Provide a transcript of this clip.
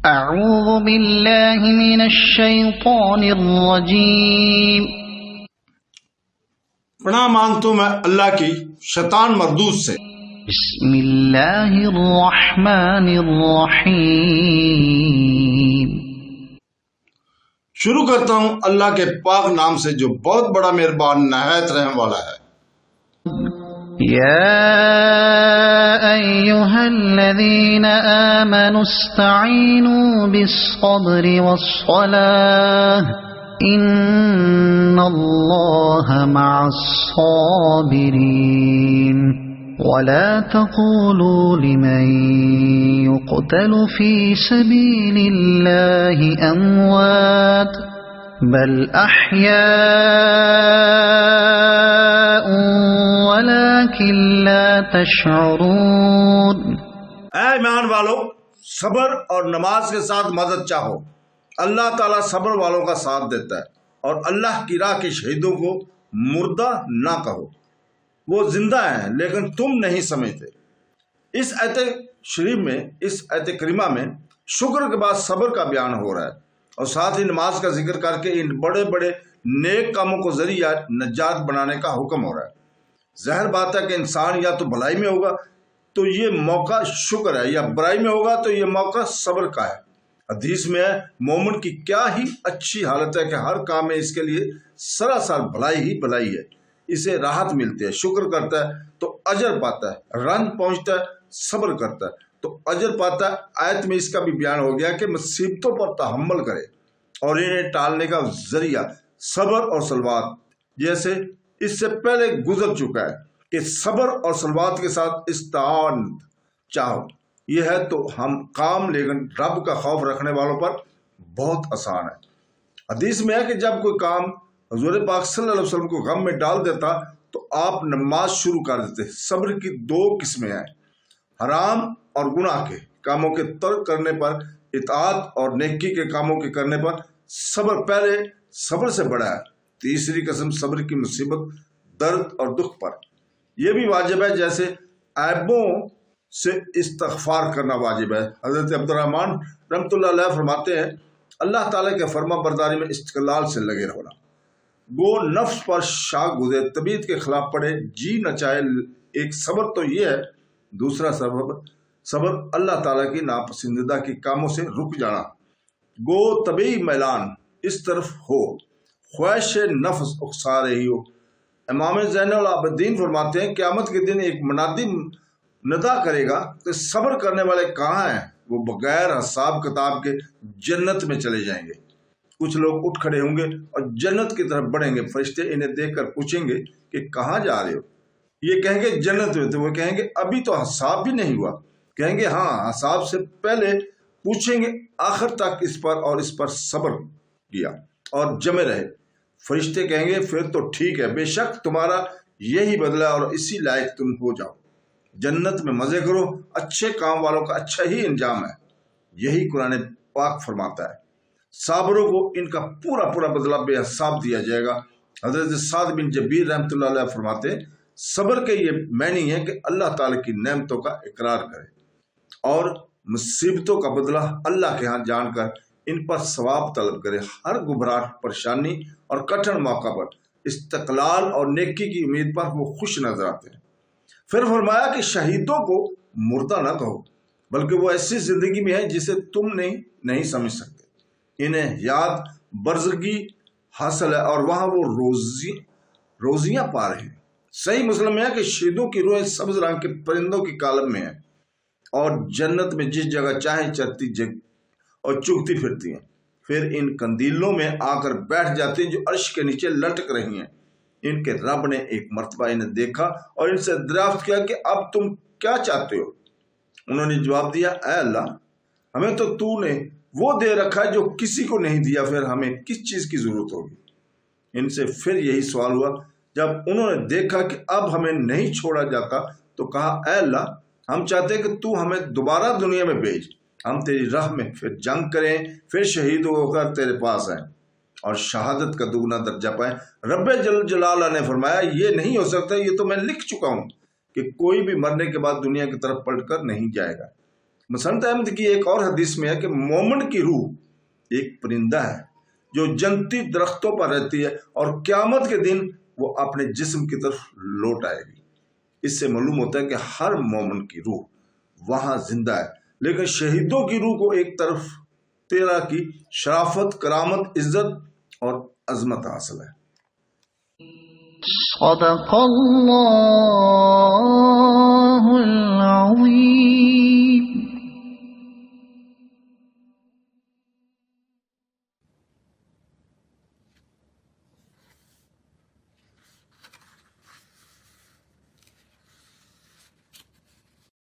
اعوذ باللہ من الشیطان الرجیم۔ پناہ مانگتا ہوں میں اللہ کی شیطان مردود سے۔ بسم اللہ الرحمن الرحیم۔ شروع کرتا ہوں اللہ کے پاک نام سے جو بہت بڑا مہربان نہایت رحم والا ہے۔ یا ایہا الذین آمنوا استعینوا بالصبر والصلاة ان اللہ مع الصابرین ولا تقولوا لمن يقتل في سبيل الله اموات بل احياء ولكن لا تشعرون۔ اے ایمان والو، صبر اور نماز کے ساتھ مدد چاہو۔ اللہ تعالیٰ صبر والوں کا ساتھ دیتا ہے، اور اللہ کی راہ کے شہیدوں کو مردہ نہ کہو، وہ زندہ ہیں لیکن تم نہیں سمجھتے۔ اس آیت شریف میں، اس آیت کریمہ میں شکر کے بعد صبر کا بیان ہو رہا ہے، اور ساتھ ہی نماز کا ذکر کر کے ان بڑے بڑے نیک کاموں کو ذریعہ نجات بنانے کا حکم ہو رہا ہے۔ ظاہر بات ہے کہ انسان یا تو بھلائی میں ہوگا تو یہ موقع شکر ہے، یا برائی میں ہوگا تو یہ موقع صبر کا ہے۔ حدیث میں ہے مومن کی کیا ہی اچھی حالت ہے کہ ہر کام میں اس کے لیے سراسر بھلائی ہی بھلائی ہے، اسے راحت ملتی ہے، شکر کرتا ہے تو اجر پاتا ہے، رنج پہنچتا ہے صبر کرتا ہے تو اجر پاتا ہے۔ آیت میں اس کا بھی بیان ہو گیا کہ مصیبتوں پر تحمل کرے اور انہیں ٹالنے کا ذریعہ صبر اور صلوات، جیسے اس سے پہلے گزر چکا ہے کہ صبر اور صلوات کے ساتھ استعانت چاہو۔ یہ ہے تو ہم کام، لیکن رب کا خوف رکھنے والوں پر بہت آسان ہے۔ حدیث میں ہے کہ جب کوئی کام حضور پاک صلی اللہ علیہ وسلم کو غم میں ڈال دیتا تو آپ نماز شروع کر دیتے۔ صبر کی دو قسمیں ہیں، حرام اور گناہ کے کاموں کے ترک کرنے پر اطاعت، اور نیکی کے کاموں کے کرنے پر صبر پہلے صبر سے بڑا ہے۔ تیسری قسم صبر کی مصیبت، درد اور دکھ پر یہ بھی واجب ہے، جیسے عیبوں سے استغفار کرنا واجب ہے۔ حضرت عبدالرحمن رحمۃ اللہ علیہ فرماتے ہیں اللہ تعالیٰ کے فرما برداری میں استقلال سے لگے رہنا، گو نفس پر شاک گزرے، طبیعت کے خلاف پڑے، جی نہ چاہے۔ ایک صبر تو یہ ہے، دوسرا صبر اللہ تعالیٰ کی ناپسندیدہ کے کاموں سے رک جانا، گو طبعی میلان اس طرف ہو، خواہش نفس اکسا رہی ہو۔ امام زین العابدین فرماتے ہیں قیامت کے دن ایک منادی ندا کرے گا کہ صبر کرنے والے کہاں ہیں؟ وہ بغیر حساب کتاب کے جنت میں چلے جائیں گے۔ کچھ لوگ اٹھ کھڑے ہوں گے اور جنت کی طرف بڑھیں گے، فرشتے انہیں دیکھ کر پوچھیں گے کہ کہاں جا رہے ہو؟ یہ کہیں گے جنت میں، تو وہ کہیں گے ابھی تو حساب بھی نہیں ہوا۔ کہیں گے ہاں، حساب سے پہلے پوچھیں گے آخر تک اس پر اور اس پر صبر کیا اور جمے رہے۔ فرشتے کہیں گے پھر تو ٹھیک ہے، بے شک تمہارا یہی بدلہ اور اسی لائق تم ہو جاؤ، جنت میں مزے کرو، اچھے کام والوں کا اچھا ہی انجام ہے۔ یہی قرآن پاک فرماتا ہے۔ صابروں کو ان کا پورا بدلہ بے حساب دیا جائے گا۔ حضرت سعد بن جبیر رحمۃ اللہ علیہ فرماتے ہیں صبر کے یہ معنی ہے کہ اللہ تعالیٰ کی نعمتوں کا اقرار کرے اور مصیبتوں کا بدلہ اللہ کے ہاں جان کر ان پر ثواب طلب کرے۔ ہر گھبراہٹ، پریشانی اور کٹھن موقع پر استقلال اور نیکی کی امید پر وہ خوش نظر آتے ہیں۔ پھر فرمایا کہ شہیدوں کو مردہ نہ کہو، بلکہ وہ ایسی زندگی میں ہے جسے تم نہیں سمجھ سکتے۔ انہیں یاد برزگی حاصل ہے اور وہاں وہ روزیاں پا رہے ہیں۔ صحیح مسلم میں ہے کہ شہیدوں کی روحیں سبز رنگ کے پرندوں کی کالم میں ہیں اور جنت میں جس جگہ چاہیں چرتی اور چگتی پھرتی ہیں، پھر ان قندیلوں میں آ کر بیٹھ جاتی ہیں جو عرش کے نیچے لٹک رہی ہیں۔ ان کے رب نے ایک مرتبہ انہیں دیکھا اور ان سے دریافت کیا کہ اب تم کیا چاہتے ہو؟ انہوں نے جواب دیا اے اللہ، ہمیں تو تو نے وہ دے رکھا ہے جو کسی کو نہیں دیا، پھر ہمیں کس چیز کی ضرورت ہوگی؟ ان سے پھر یہی سوال ہوا۔ جب انہوں نے دیکھا کہ اب ہمیں نہیں چھوڑا جاتا تو کہا اے اللہ، ہم چاہتے ہیں کہ تو ہمیں دوبارہ دنیا میں بھیج، ہم تیری راہ میں پھر جنگ کریں، پھر شہید ہو کر تیرے پاس آئیں اور شہادت کا دگنا درجہ پائیں۔ رب جل جلالہ نے فرمایا یہ نہیں ہو سکتا، یہ تو میں لکھ چکا ہوں کہ کوئی بھی مرنے کے بعد دنیا کی طرف پلٹ کر نہیں جائے گا۔ مسند احمد کی ایک اور حدیث میں ہے کہ مومن کی روح ایک پرندہ ہے جو جنتی درختوں پر رہتی ہے اور قیامت کے دن وہ اپنے جسم کی طرف لوٹ آئے گی۔ اس سے معلوم ہوتا ہے کہ ہر مومن کی روح وہاں زندہ ہے، لیکن شہیدوں کی روح کو ایک طرف تیرا کی شرافت، کرامت، عزت اور عظمت حاصل ہے۔ صدق اللہ العظیم۔